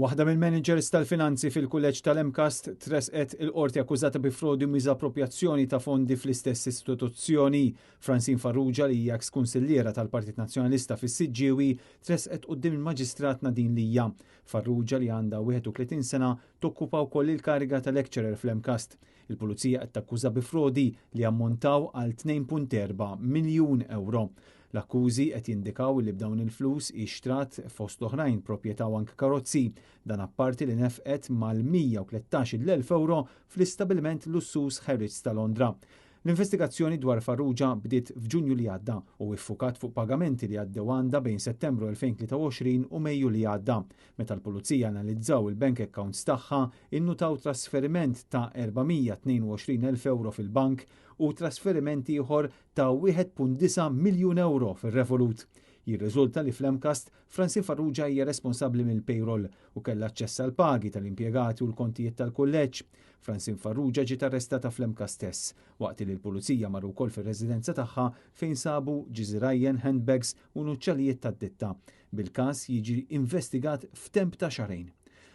Waħda mill-managers tal-finanzi fil-kulleġġ tal-Emkast tresqet il-qorti akkużata bi frodi u miżappropriazzjoni ta' fondi fl-istess istituzzjoni. Francine Farrugia li hija eks-kunsilliera tal-Partit Nazzjonalista fis-Siġġiewi tresqet quddiem il-Maġistrat Nadin Lija. Farrugia li għandha 31 sena tokkupa wkoll il-kariga ta' lecturer fl-Emkast. Il-Pulizija qed takkuża bi frodi li ammontaw għal 2.4 miljun euro. L-akkużi qed jindikaw li b'dawn il-flus ixtrat fost oħrajn proprjetà u anke karozzi, dan apparti li nefqet mal-113,000 euro fl-istabilment lussus Harrods ta' Londra. L-investigazzjoni dwar Farrugia bdiet f'Ġunju li għadda u iffukat fuq pagamenti li għaddew għandha bejn Settembru 2023 u Mejju li għadda. Meta l-Pulizija analizzaw il-bank accounts tagħha, innutaw trasferiment ta' 422,000 euro fil-bank u trasferimenti ieħor ta' 1.9 miljun euro fir-Revolut. Jirriżulta li fl-Emkast Francine Farrugia hija responsabbli mill-payroll u kellha aċċess għal pagi tal-impjegati u l-kontijiet tal-kulleġġ. Francine Farrugia ġiet arrestata fl-Emkast stess, waqt li l-Pulizija marru wkoll fir-residenza tagħha fejn sabu ġiżrajjen, handbags u nuċċalijiet tad-ditta. Bil-każ jiġi investigat f'temp ta' xarejn.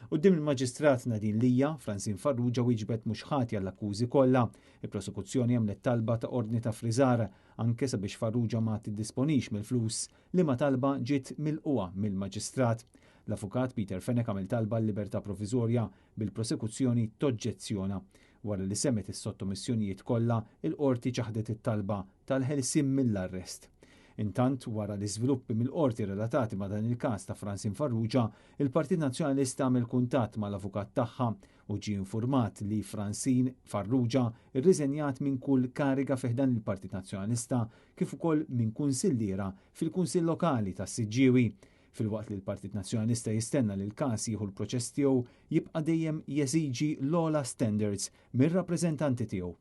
Quddiem il-Maġistrat Nadin Lija, Francine Farrugia wieġbet mhux ħati għall-akkużi kollha. Il-prosekuzzjoni għamlet talba ta' ordni ta' friżar anke sabiex Farrugia ma tiddisponix mill-flus li ma talba ġiet milquha mill-Maġistrat. L-avukat Peter Fenek għamel talba l-libertà proviżorja bil-prosekuzzjoni toġġezzjona. Wara li semmet is-sottomissjonijiet kollha, il-qorti ċaħdet it-talba tal-ħelsien mill-arrest. Intant, wara l-iżviluppi mill-qorti relatati ma' dan il-każ ta' Francine Farrugia, il-Partit Nazzjonalista għamel kuntatt mal-avukat tagħha u ġie infurmat li Francine Farrugia irriżenjat minn kull kariga fih dan il-Partit Nazzjonalista kif ukoll minn kunsilliera fil-Kunsill Lokali tas-Siġġiewi. Fil-waqt li l-Partit Nazzjonalista jistenna li l-każ jieħu l-proċess tiegħu jibqa' dejjem jeżiġi l-ogħla standards mir-rappreżentanti tiegħu.